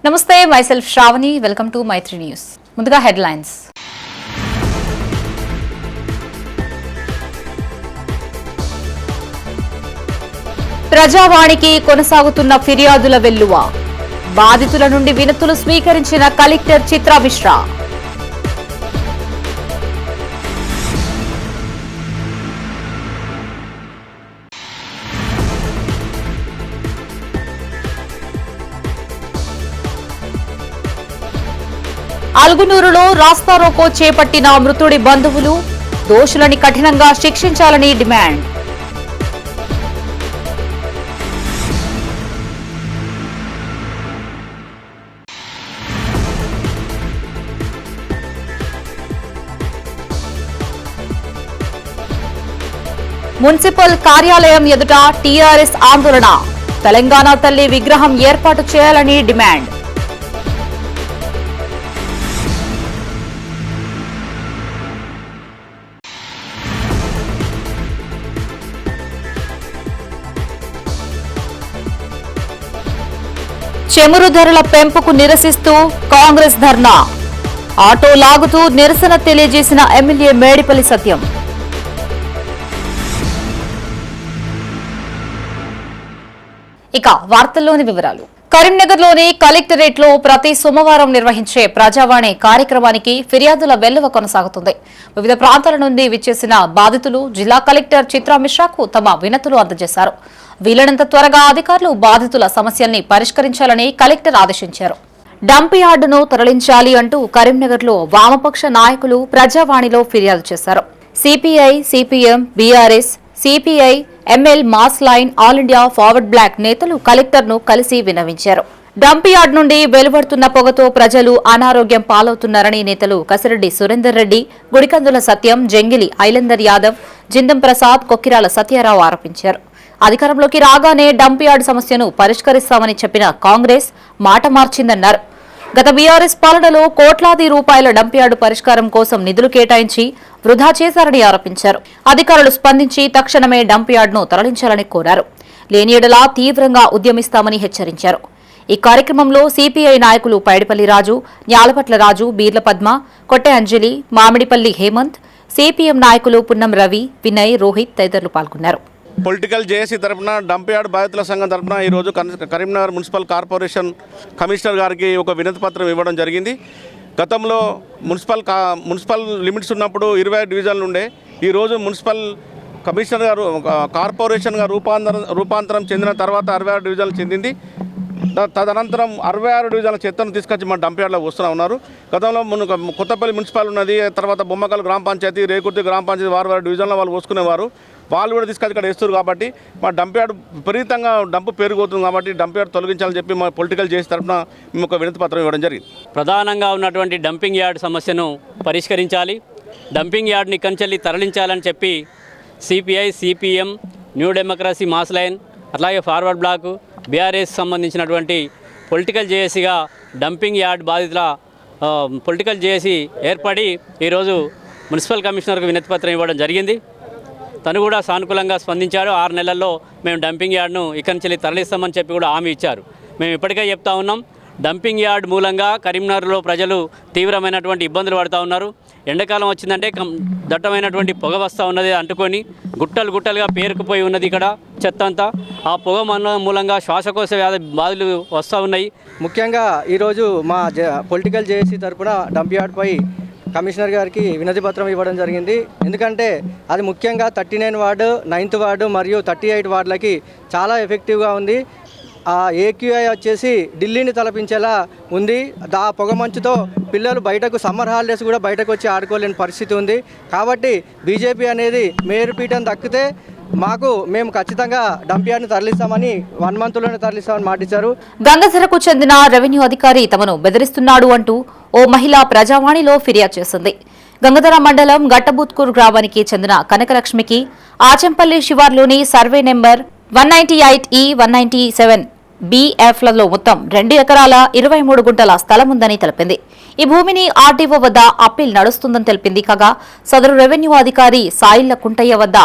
నమస్తే, myself Shravani. Welcome to Maitri News. ముందుగా headlines. ప్రజావాణికి కొనసాగుతున్న ఫిర్యాదుల వెల్లువ. బాధితుల నుండి వినతులు స్వీకరించిన కలెక్టర్ చిత్రా మిశ్రా. అల్గునూరులో రాస్తారోకో చేపట్టిన మృతుడి బంధువులు. దోషులని కఠినంగా శిక్షించాలని డిమాండ్. మున్సిపల్ కార్యాలయం ఎదుట టీఆర్ఎస్ ఆందోళన. తెలంగాణ తల్లి విగ్రహం ఏర్పాటు చేయాలని డిమాండ్. చెమురు ధరల పెంపుకు నిరసిస్తూ కాంగ్రెస్ ధర్నా. ఆటో లాగుతూ నిరసన తెలియజేసిన ఎమ్మెల్యే మేడిపల్లి సత్యం. ఇక వార్తల్లోని వివరాలు. కరీంనగర్లోని కలెక్టరేట్లో ప్రతి సోమవారం నిర్వహించే ప్రజావాణి కార్యక్రమానికి ఫిర్యాదుల వెల్లువ కొనసాగుతుంది. వివిధ ప్రాంతాల నుండి విచ్చేసిన బాధితులు జిల్లా కలెక్టర్ చిత్రా మిశ్రాకు తమ వినతులు అందజేశారు. వీలైనంత త్వరగా అధికారులు బాధితుల సమస్యల్ని పరిష్కరించాలని కలెక్టర్ ఆదేశించారు. డంప్ యార్డును తరలించాలి అంటూ కరీంనగర్లో వామపక్ష నాయకులు ప్రజావాణిలో ఫిర్యాదు చేశారు. CPI, CPM, BRS, CPI, ML, mass line, all India forward bloc నేతలు కలెక్టర్ను కలిసి విన్నవించారు. డంప్ యార్డ్ నుండి వెలువడుతున్న పొగతో ప్రజలు అనారోగ్యం పాలవుతున్నారని నేతలు కసిరెడ్డి సురేందర్ రెడ్డి, గుడికందుల సత్యం, జంగిలి ఐలందర్ యాదవ్, జిందం ప్రసాద్, కొక్కిరాల సత్యారావు ఆరోపించారు. అధికారంలోకి రాగానే డంప్ యార్డ్ సమస్యను పరిష్కరిస్తామని చెప్పిన కాంగ్రెస్ మాట మార్చిందన్నారు. గత బీఆర్ఎస్ పాలనలో కోట్లాది రూపాయల డంప్ యార్డు పరిష్కారం కోసం నిధులు కేటాయించి వృధా చేశారని ఆరోపించారు. అధికారులు స్పందించి తక్షణమే డంప్ యార్డును తరలించాలని కోరారు. లేని యెడల తీవ్రంగా ఉద్యమిస్తామని హెచ్చరించారు. ఈ కార్యక్రమంలో సిపిఐ నాయకులు పైడిపల్లి రాజు, న్యాలపట్ల రాజు, బీర్ల పద్మ, కొట్టె అంజలి, మామిడిపల్లి హేమంత్, సిపిఎం నాయకులు పున్నం రవి, వినయ్, రోహిత్ తదితరులు పాల్గొన్నారు. పొలిటికల్ జేఏసీ తరఫున డంప్ యార్డ్ బాధితుల సంఘం తరఫున ఈరోజు కరీంనగర్ మున్సిపల్ కార్పొరేషన్ కమిషనర్ గారికి ఒక వినతి పత్రం ఇవ్వడం జరిగింది. గతంలో మున్సిపల్ లిమిట్స్ ఉన్నప్పుడు 20 డివిజన్లు ఉండే. ఈరోజు మున్సిపల్ కమిషనర్ గారు కార్పొరేషన్గా రూపాంతరం చెందిన తర్వాత 66 డివిజన్లు చెందింది. తదనంతరం 66 డివిజన్ల చెత్తను తీసుకొచ్చి మన డంప్ యార్డ్లో వస్తూ ఉన్నారు. గతంలో కొత్తపల్లి మున్సిపల్ ఉన్నది, తర్వాత బొమ్మకల్ గ్రామ పంచాయతీ, రేకుర్తి గ్రామ పంచాయతీ వారు డివిజన్లో వాళ్ళు పోసుకునేవారు. వాళ్ళు కూడా తీసుకొచ్చి ఇక్కడ వేస్తారు కాబట్టి మా డంప్ యార్డ్ విపరీతంగా డంపు పెరిగిపోతుంది కాబట్టి డంప్ యార్డ్ తొలగించాలని చెప్పి మా పొలిటికల్ చేసే తరఫున మేము ఒక వినతి పత్రం ఇవ్వడం జరిగింది. ప్రధానంగా ఉన్నటువంటి డంపింగ్ యార్డ్ సమస్యను పరిష్కరించాలి, డంపింగ్ యార్డ్ని కంచెల్లి తరలించాలని చెప్పి CPI, CPM, new democracy, mass line, అట్లాగే ఫార్వర్డ్ బ్లాక్, బీఆర్ఎస్ సంబంధించినటువంటి పొలిటికల్ జేఏసీగా డంపింగ్ యార్డ్ బాధితుల పొలిటికల్ జేఏసీ ఏర్పడి ఈరోజు మున్సిపల్ కమిషనర్కు వినతిపత్రం ఇవ్వడం జరిగింది. తను కూడా సానుకూలంగా స్పందించాడు. 6 నెలల్లో మేము డంపింగ్ యార్డ్ను ఇక్కడి నుంచి తరలిస్తామని చెప్పి కూడా హామీ ఇచ్చారు. మేము ఇప్పటికే చెప్తా ఉన్నాం, డంపింగ్ యార్డ్ మూలంగా కరీంనగర్లో ప్రజలు తీవ్రమైనటువంటి ఇబ్బందులు పడుతూ ఉన్నారు. ఎండాకాలం వచ్చిందంటే దట్టమైనటువంటి పొగ వస్తూ ఉన్నది, అంటుకొని గుట్టలు గుట్టలుగా పేరుకుపోయి ఉన్నది ఇక్కడ చెత్త అంతా. ఆ పొగ మూలంగా శ్వాసకోశ వ్యాధి బాధలు వస్తూ ఉన్నాయి. ముఖ్యంగా ఈరోజు మా పొలిటికల్ జేఏసీ తరఫున డంప్ యార్డ్పై కమిషనర్ గారికి వినతి పత్రం ఇవ్వడం జరిగింది. ఎందుకంటే అది ముఖ్యంగా 39 వార్డు, 9th వార్డు మరియు 38 వార్డులకి చాలా ఎఫెక్టివ్గా ఉంది. ఆ ఏక్యూఐ వచ్చేసి ఢిల్లీని తలపించేలా ఉంది. ఆ పొగమంచుతో పిల్లలు బయటకు సమ్మర్ హాలిడేస్ కూడా బయటకు వచ్చి ఆడుకోలేని పరిస్థితి ఉంది. కాబట్టి బీజేపీ అనేది మేయర్ పీఠం దక్కితే మేము ఖచ్చితంగా డంప్ యార్డ్ని తరలిస్తామని 1 monthలోనే తరలిస్తామని మాటిచ్చారు. గంగధరకు చెందిన రెవెన్యూ అధికారి తమను బెదిరిస్తున్నాడు అంటూ ఓ మహిళ ప్రజావాణిలో ఫిర్యాదు చేసింది. గంగధర మండలం గట్టబూత్కూర్ గ్రామానికి చెందిన కనకలక్ష్మికి ఆచంపల్లి శివార్లోని సర్వే నెంబర్ 198E, 197 BFలలో మొత్తం 2 ఎకరాల 23 గుంటల స్థలం ఉందని తెలిపింది. ఈ భూమిని ఆర్డీఓ వద్ద అప్పీల్ నడుస్తుందని తెలిపింది. కాగా సదరు రెవెన్యూ అధికారి సాయిళ్ల కుంటయ్య వద్ద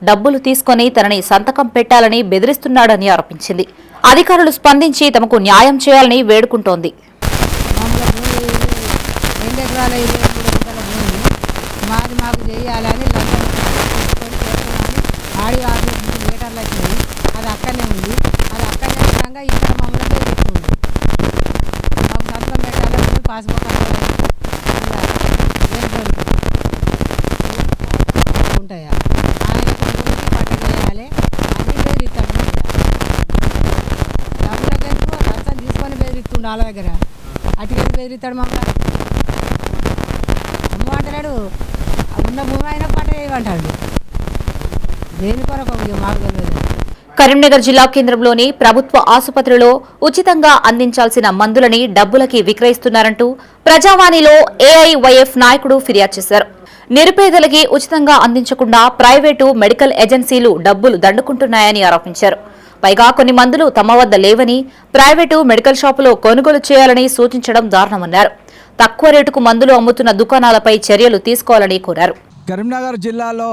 డబ్బులు తీసుకుని తనని సంతకం పెట్టాలని బెదిరిస్తున్నాడని ఆరోపించింది. అధికారులు స్పందించి తమకు న్యాయం చేయాలని వేడుకుంటోంది. ఎకరాల 23 గుంటల భూమి మాది మాకు చేయాలని లంచం తీసుకొని చేస్తున్నామని ఆడి ఆఫీస్ లీటర్లు వచ్చినాయి. అది అక్కడనే ఉంది. అది అక్కడనే ఉండగా ఇక్కడ మమ్మల్ని బెదిరిస్తుంది. మాకు సంతకం పెట్టాలని పాస్బుక్ ఉంటాయా ఆయన కొడుకులకి పట్ట చేయాలి అని బెదిరిస్తాడు. డబ్బులకి ఎందుకు లంచం తీసుకొని బెదిరిస్తుండు వాళ్ళ దగ్గర. అటుకెళ్ళి బెదిరిస్తాడు మమ్మల్ని. అమ్మ అంటాడు ఉన్న భూమి అయినా పట్ట చేయమంటాడు. దేని కొరకు మాకు తెలియదు. కరీంనగర్ జిల్లా కేంద్రంలోని ప్రభుత్వ ఆసుపత్రిలో ఉచితంగా అందించాల్సిన మందులని డబ్బులకి విక్రయిస్తున్నారంటూ ప్రజావాణిలో ఏఐవైఎఫ్ నాయకుడు ఫిర్యాదు చేశారు. నిరుపేదలకి ఉచితంగా అందించకుండా ప్రైవేటు మెడికల్ ఏజెన్సీలు డబ్బులు దండుకుంటున్నాయని ఆరోపించారు. పైగా కొన్ని మందులు తమ వద్ద లేవని ప్రైవేటు మెడికల్ షాపులో కొనుగోలు చేయాలని సూచించడం దారుణమన్నారు. తక్కువ రేటుకు మందులు అమ్ముతున్న దుకాణాలపై చర్యలు తీసుకోవాలని కోరారు. కరీంనగర్ జిల్లాలో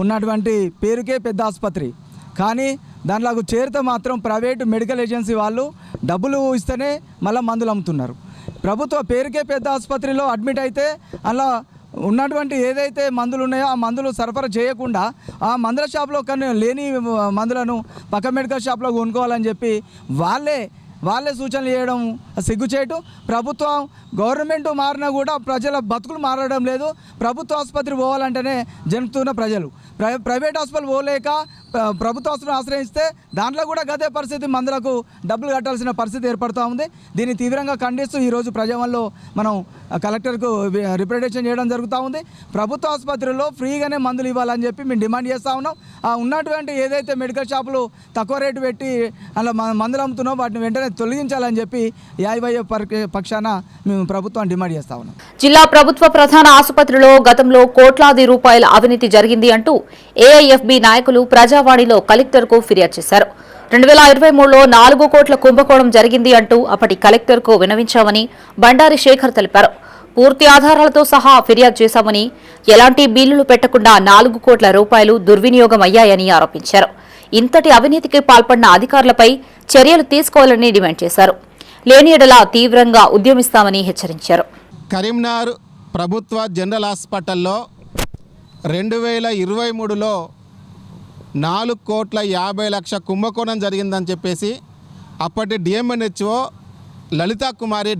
ఉన్నటువంటి పేరుకే పెద్ద ఆసుపత్రి, కానీ దాంట్లో చేరితే మాత్రం ప్రైవేటు మెడికల్ ఏజెన్సీ వాళ్ళు డబ్బులు ఇస్తేనే మళ్ళీ మందులు అమ్ముతున్నారు. ప్రభుత్వ పేరుకే పెద్ద ఆసుపత్రిలో అడ్మిట్ అయితే అలా ఉన్నటువంటి ఏదైతే మందులు ఉన్నాయో ఆ మందులు సరఫరా చేయకుండా ఆ మందుల షాప్లో కానీ లేని మందులను పక్క మెడికల్ షాప్లో కొనుక్కోవాలని చెప్పి వాళ్ళే సూచనలు చేయడం సిగ్గుచేటు. ప్రభుత్వం గవర్నమెంట్ మారినా కూడా ప్రజల బతుకులు మారడం లేదు. ప్రభుత్వ ఆసుపత్రి పోవాలంటేనే జంకుతున్న ప్రజలు ప్రైవేట్ హాస్పిటల్ పోలేక ప్రభుత్వ ఆసుపత్రిని ఆశ్రయిస్తే దాంట్లో కూడా గదే పరిస్థితి, మందులకు డబ్బులు కట్టాల్సిన పరిస్థితి ఏర్పడుతూ ఉంది. దీన్ని తీవ్రంగా ఖండిస్తూ ఈరోజు ప్రజావన్లో మనం కలెక్టర్కు రిప్రజెంటేషన్ చేయడం జరుగుతూ ఉంది. ప్రభుత్వ ఆసుపత్రుల్లో ఫ్రీగానే మందులు ఇవ్వాలని చెప్పి మేము డిమాండ్ చేస్తూ ఉన్నాం. ఆ ఉన్నటువంటి ఏదైతే మెడికల్ షాపులు తక్కువ రేటు పెట్టి అలా మందులు అమ్ముతున్నాం వాటిని వెంటనే తొలగించాలని చెప్పి ఏఐవైఎఫ్ పక్షాన మేము ప్రభుత్వాన్ని డిమాండ్ చేస్తా ఉన్నాం. జిల్లా ప్రభుత్వ ప్రధాన ఆసుపత్రిలో గతంలో కోట్లాది రూపాయల అవినీతి జరిగింది అంటూ ఏఐఎఫ్బి నాయకులు ప్రజావాణిలో కలెక్టర్కు ఫిర్యాదు చేశారు. 2023లో 4 కోట్ల కుంభకోణం జరిగింది అంటూ అప్పటి కలెక్టర్కు విన్నవించామని బండారి శేఖర్ తెలిపారు. పూర్తి ఆధారాలతో సహా ఫిర్యాదు చేశామని, ఎలాంటి బిల్లులు పెట్టకుండా 4 కోట్ల రూపాయలు దుర్వినియోగం అయ్యాయని ఆరోపించారు. ఇంతటి అవినీతికి పాల్పడిన అధికారులపై చర్యలు తీసుకోవాలని డిమాండ్ చేశారు. లేని యెడల తీవ్రంగా ఉద్యమిస్తామని హెచ్చరించారు. కరీంనగర్ ప్రభుత్వ జనరల్ హాస్పిటల్లో 2023లో 4,50,00,000 కుంభకోణం జరిగిందని చెప్పేసి అప్పటి డిఎంఎన్హెచ్ఓ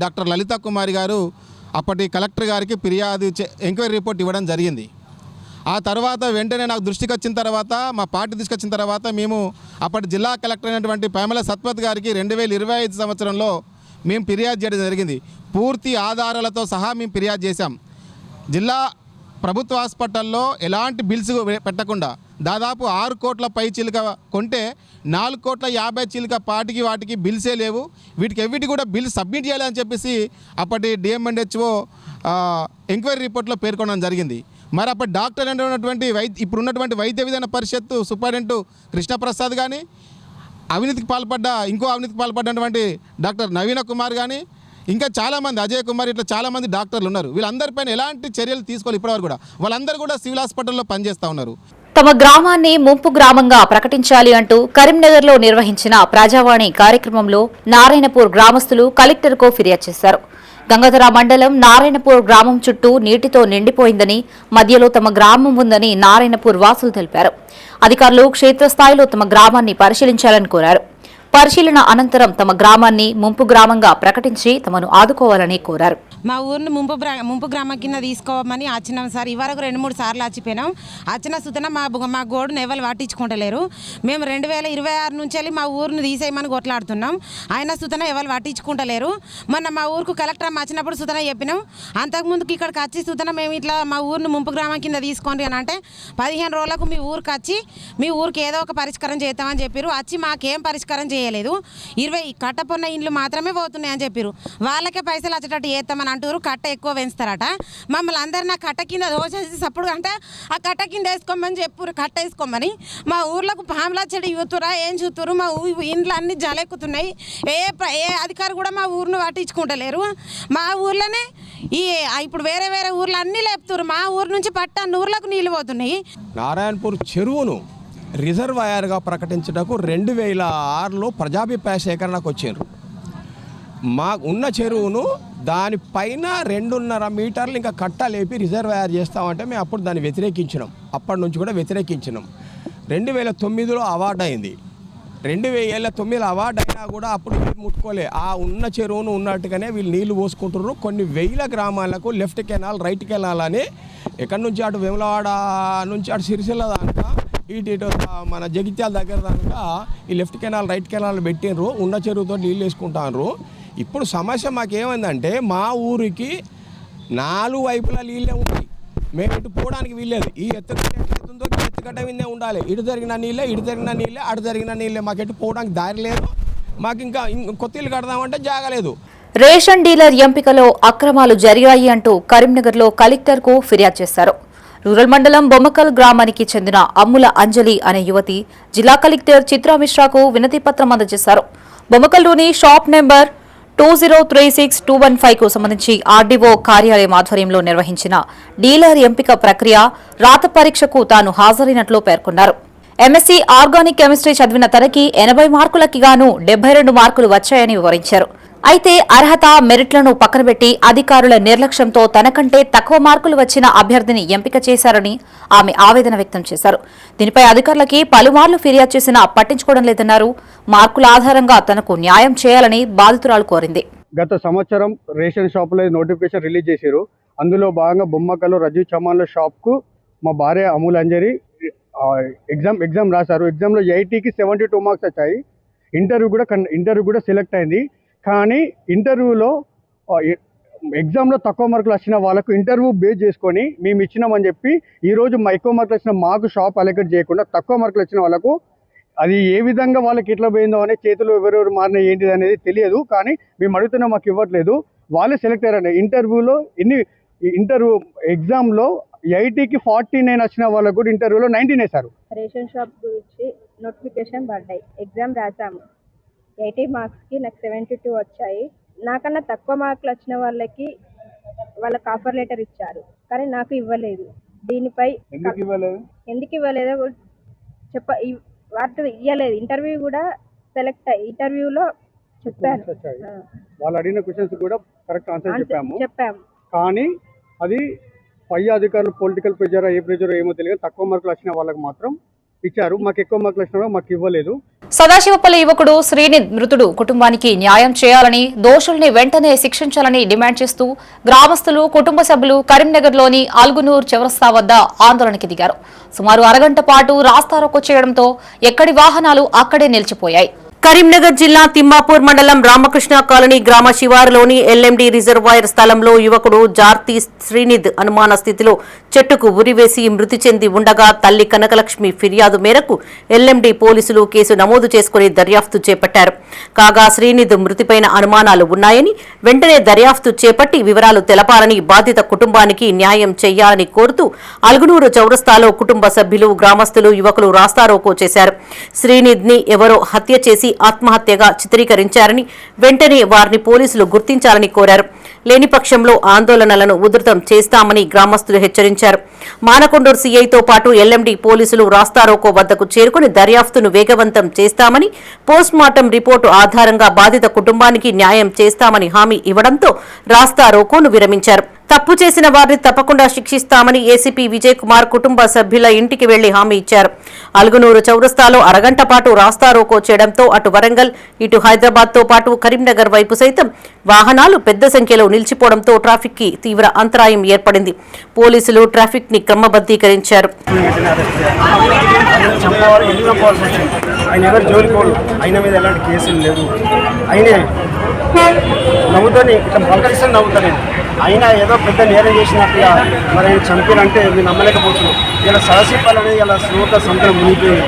డాక్టర్ లలితా కుమారి గారు అప్పటి కలెక్టర్ గారికి ఫిర్యాదు ఎంక్వైరీ రిపోర్ట్ ఇవ్వడం జరిగింది. ఆ తర్వాత వెంటనే నాకు దృష్టికి వచ్చిన తర్వాత, మా పార్టీ తీసుకొచ్చిన తర్వాత మేము అప్పటి జిల్లా కలెక్టర్ అయినటువంటి పేమల సత్పత్ గారికి 2025 సంవత్సరంలో మేము ఫిర్యాదు చేయడం జరిగింది. పూర్తి ఆధారాలతో సహా మేము ఫిర్యాదు చేశాం. జిల్లా ప్రభుత్వ హాస్పిటల్లో ఎలాంటి బిల్స్ పెట్టకుండా దాదాపు 6 కోట్ల పై చిలుక కొంటే 4,50,00,000 చిలుక వాటికి బిల్సే లేవు. వీటికి ఎవిటి కూడా బిల్ సబ్మిట్ చేయాలని చెప్పేసి అప్పటి డిఎంఎన్హెచ్ఓ ఎంక్వైరీ రిపోర్ట్లో పేర్కొనడం జరిగింది. మరి అప్పటి డాక్టర్ ఉన్నటువంటి ఇప్పుడు ఉన్నటువంటి వైద్య విధాన పరిషత్తు సూపరింటెండెంట్ కృష్ణప్రసాద్ కానీ, అవినీతికి పాల్పడ్డటువంటి డాక్టర్ నవీన కుమార్ కానీ, ఇంకా చాలామంది అజయ్ కుమార్, ఇట్లా చాలామంది డాక్టర్లు ఉన్నారు. వీళ్ళందరిపైన ఎలాంటి చర్యలు తీసుకోవాలి ఇప్పటివరకు కూడా. వాళ్ళందరూ కూడా సివిల్ హాస్పిటల్లో పనిచేస్తూ ఉన్నారు. తమ గ్రామాన్ని ముంపు గ్రామంగా ప్రకటించాలి అంటూ కరీంనగర్లో నిర్వహించిన ప్రజావాణి కార్యక్రమంలో నారాయణపూర్ గ్రామస్తులు కలెక్టర్కు ఫిర్యాదు చేశారు. గంగాధర మండలం నారాయణపూర్ గ్రామం చుట్టూ నీటితో నిండిపోయిందని, మధ్యలో తమ గ్రామం ఉందని నారాయణపూర్ వాసులు తెలిపారు. అధికారులు క్షేత్రస్థాయిలో తమ గ్రామాన్ని పరిశీలించాలని కోరారు. పరిశీలన అనంతరం తమ గ్రామాన్ని ముంపు గ్రామంగా ప్రకటించి తమను ఆదుకోవాలని కోరారు. మా ఊరిని ముంపు గ్రామం కింద తీసుకోమని వచ్చినాం సార్. ఇవరకు 2-3 సార్లు వచ్చిపోయినాం. వచ్చిన సుతన మా గోడును ఎవరు పట్టించుకుంటలేరు. మేము 2026 నుంచి వెళ్ళి మా ఊరిని తీసేయమని కొట్లాడుతున్నాం. ఆయన సుతన ఎవరు పట్టించుకుంటలేరు. మొన్న మా ఊరుకు కలెక్టర్ వచ్చినప్పుడు సుతన చెప్పినాం. అంతకుముందుకు ఇక్కడికి వచ్చి సుతన మేము ఇట్లా మా ఊరిని ముంపు గ్రామం కింద తీసుకోండి అని అంటే 15 రోజులకు మీ ఊరికి వచ్చి మీ ఊరికి ఏదో ఒక పరిష్కారం చేస్తామని చెప్పారు. వచ్చి మాకేం పరిష్కారం చేయలేదు. 20 కట్టపొన్న ఇండ్లు మాత్రమే పోతున్నాయని చెప్పారు. వాళ్ళకే పైసలు వచ్చేటట్టు చేస్తామని అంటారు. కట్ట ఎక్కువ పెంచుతారట. మమ్మల్ని అందరినీ ఆ కట్ట కింద దోసేసి అప్పుడు అంటే ఆ కట్ట కింద వేసుకోమని చెప్పారు. కట్ట వేసుకోమని మా ఊర్లకు పాముల చెడు చూతురా ఏం చూతురు. మా ఇండ్లు అన్ని జలెక్కుతున్నాయి. ఏ అధికారి కూడా మా ఊరిని పట్టించుకుంటలేరు. మా ఊర్లోనే ఇప్పుడు వేరే ఊర్లు అన్నీ లేపుతారు. మా ఊరు నుంచి పట్ట ఊర్లకు నీళ్ళు పోతున్నాయి. నారాయణపూర్ చెరువును రిజర్వాయర్గా ప్రకటించడానికి 2006లో ప్రజాభిప్రాయ సేకరణకు వచ్చారు. మా ఉన్న చెరువును దానిపైన 2.5 మీటర్లు ఇంకా కట్టలేపి రిజర్వాయర్ చేస్తామంటే మేము అప్పుడు దాన్ని వ్యతిరేకించినాం. అప్పటి నుంచి కూడా వ్యతిరేకించినాం. 2009లో అవార్డు అయింది. 2009 అవార్డు అయినా కూడా అప్పుడు ముట్టుకోలే. ఆ ఉన్న చెరువును ఉన్నట్టుగానే వీళ్ళు నీళ్లు పోసుకుంటున్నారు. కొన్ని వేల గ్రామాలకు లెఫ్ట్ కెనాల్ రైట్ కెనాల్ అని ఎక్కడి నుంచి అటు వేములవాడ నుంచి అటు సిరిసిల్ల దాకా ఇటు మన జగిత్యాల దగ్గర దాకా ఈ లెఫ్ట్ కెనాల్ రైట్ కెనాల్ పెట్టినరు. ఉన్న చెరువుతో నీళ్ళు వేసుకుంటారు. ఇప్పుడు సమస్య మాకేమైందంటే మా ఊరికి 4 వైపులా నీళ్ళే ఉంటాయి. మేము ఇటు పోవడానికి వీల్లేదు. ఈ ఎత్తుగడ్డ ఎట్లయితుందో ఎత్తుగడ్డ మీదే ఉండాలి. ఇటు జరిగిన నీళ్ళే అటు జరిగిన నీళ్ళే. మాకు ఎటు పోవడానికి దారి లేదు. మాకు ఇంకా కొత్త ఇల్లు కడదామంటే జాగలేదు. రేషన్ డీలర్ ఎంపికలో అక్రమాలు జరిగాయి అంటూ కరీంనగర్లో కలెక్టర్కు ఫిర్యాదు చేశారు. రూరల్ మండలం బొమ్మకల్ గ్రామానికి చెందిన అమ్ముల అంజలి అనే యువతి జిల్లా కలెక్టర్ చిత్రా మిశ్రాకు వినతి పత్రం అందజేశారు. బొమ్మకల్లోని షాప్ నెంబర్ 2036215కు సంబంధించి ఆర్డీఓ కార్యాలయం ఆధ్వర్యంలో నిర్వహించిన డీలర్ ఎంపిక ప్రక్రియ రాత పరీక్షకు తాను హాజరైనట్లు పేర్కొన్నారు. ఎంఎస్సీ ఆర్గానిక్ కెమిస్ట్రీ చదివిన తనకి 80 మార్కులకి గాను 72 మార్కులు వచ్చాయని వివరించారు. అయితే అర్హత మెరిట్లను పక్కనబెట్టి అధికారుల నిర్లక్ష్యంతో తనకంటే తక్కువ మార్కులు వచ్చిన అభ్యర్థిని ఎంపిక చేశారని ఆమె ఆవేదన వ్యక్తం చేశారు. దీనిపై అధికారులకి పలుమార్లు ఫిర్యాదు చేసినా పట్టించుకోవడం లేదన్నారు. మార్కుల ఆధారంగా తనకు న్యాయం చేయాలని బాధితురాలు కోరింది. గత సంవత్సరం రేషన్ షాపులో నోటిఫికేషన్ రిలీజ్ చేశారు. అందులో భాగంగా బొమ్మకల్లో రజీవ్ చమాన్ల షాప్కు మా భార్య అమూల్ అంజరి ఎగ్జామ్ రాశారు. ఎగ్జామ్లో 80కి 72 మార్క్స్ వచ్చాయి. ఇంటర్వ్యూ కూడా సెలెక్ట్ అయింది. కానీ ఇంటర్వ్యూలో ఎగ్జామ్లో తక్కువ మార్కులు వచ్చిన వాళ్ళకు ఇంటర్వ్యూ బేస్ చేసుకొని మేము ఇచ్చినామని చెప్పి ఈరోజు ఎక్కువ మార్కులు వచ్చిన మాకు షాప్ అలొకేట్ చేయకుండా తక్కువ మార్కులు వచ్చిన వాళ్ళకు అది ఏ విధంగా వాళ్ళకి ఎట్లా పోయిందో అనే చేతులు ఎవరెవరు మారిన ఏంటిది అనేది తెలియదు. కానీ మేము అడుగుతున్నా మాకు ఇవ్వట్లేదు. వాళ్ళే సెలెక్ట్ అయ్యారండి. ఇంటర్వ్యూ ఎగ్జామ్లో 80కి 49 వచ్చిన వాళ్ళకు కూడా ఇంటర్వ్యూలో 19 వేశారు. రేషన్ షాప్ గురించి నోటిఫికేషన్ పడ్డాయి. ఎగ్జామ్ రాసాము. 80 మార్క్స్కి నాకు 72 వచ్చాయి. నాకన్నా తక్కువ మార్కులు వచ్చిన వాళ్ళకి వాళ్ళకి ఆఫర్ లెటర్ ఇచ్చారు. కానీ నాకు ఇవ్వలేదు. దీనిపై ఎందుకు ఇవ్వలేదో వార్త ఇవ్వలేదు. ఇంటర్వ్యూ కూడా ఇంటర్వ్యూలో చెప్పాను. వాళ్ళు అడిగిన క్వశ్చన్స్ కూడా కరెక్ట్ ఆన్సర్ చెప్పాము. కానీ అది పై అధికారులు పొలిటికల్ ప్రెజర్ ఏ ప్రెజర్ ఏమో తెలియదు. తక్కువ మార్కులు వచ్చిన వాళ్ళకి మాత్రం ఇచ్చారు. మాకు ఎక్కువ మార్కులు వచ్చినా మాకు ఇవ్వలేదు. సదాశివపల్లి యువకుడు శ్రీనిధ్ మృతుడు కుటుంబానికి న్యాయం చేయాలని, దోషుల్ని వెంటనే శిక్షించాలని డిమాండ్ చేస్తూ గ్రామస్తులు, కుటుంబ సభ్యులు కరీంనగర్లోని ఆల్గునూర్ చౌరస్తా వద్ద ఆందోళనకి దిగారు. సుమారు అరగంట పాటు రాస్తారోకో చేయడంతో ఎక్కడి వాహనాలు అక్కడే నిలిచిపోయాయి. కరీంనగర్ జిల్లా తిమ్మాపూర్ మండలం రామకృష్ణ కాలనీ గ్రామ శివారులోని ఎల్ఎండి రిజర్వాయర్ స్థలంలో యువకుడు జార్తి శ్రీనిధ్ అనుమాన స్థితిలో చెట్టుకు ఉరివేసి మృతి చెంది ఉండగా తల్లి కనకలక్ష్మి ఫిర్యాదు మేరకు ఎల్ఎండి పోలీసులు కేసు నమోదు చేసుకుని దర్యాప్తు చేపట్టారు. కాగా శ్రీనిధ్ మృతిపైన అనుమానాలు ఉన్నాయని వెంటనే దర్యాప్తు చేపట్టి వివరాలు తెలపాలని, బాధిత కుటుంబానికి న్యాయం చేయాలని కోరుతూ అల్గునూరు చౌరస్తాలో కుటుంబ సభ్యులు, గ్రామస్తులు, యువకులు రాస్తారోకో చేశారు. శ్రీనిధ్ ని ఎవరో హత్య చేసి ఆత్మహత్యగా చిత్రీకరించారని, వెంటనే వారిని పోలీసులు గుర్తించాలని కోరారు. లేని పక్షంలో ఆందోళనలను ఉధృతం చేస్తామని గ్రామస్తులు హెచ్చరించారు. మానకొండూరు సీఐతో పాటు ఎల్ఎండి పోలీసులు రాస్తారోకో వద్దకు చేరుకుని దర్యాప్తును వేగవంతం చేస్తామని, పోస్టుమార్టం రిపోర్టు ఆధారంగా బాధిత కుటుంబానికి న్యాయం చేస్తామని హామీ ఇవ్వడంతో రాస్తారోకోను విరమించారు. తప్పు చేసిన వారిని తప్పకుండా శిక్షిస్తామని ఏసీపీ విజయ్ కుమార్ కుటుంబ సభ్యుల ఇంటికి వెళ్లి హామీ ఇచ్చారు. అల్గునూరు చౌరస్తాలో అరగంట పాటు రాస్తారోకో చేయడంతో అటు వరంగల్, ఇటు హైదరాబాద్ తో పాటు కరీంనగర్ వైపు సైతం వాహనాలు పెద్ద సంఖ్యలో నిలిచిపోవడంతో ట్రాఫిక్ కి తీవ్ర అంతరాయం ఏర్పడింది. పోలీసులు ట్రాఫిక్ ని క్రమబద్దీకరించారు. అయినా ఏదో పెద్ద నేరం చేసినట్టుగా మరి ఆయన చంపారంటే మీరు నమ్మలేకపోతున్నాం. ఇలా సరసిప్పాలని ఇలా స్లోత సంతరం మునిగిపోయింది.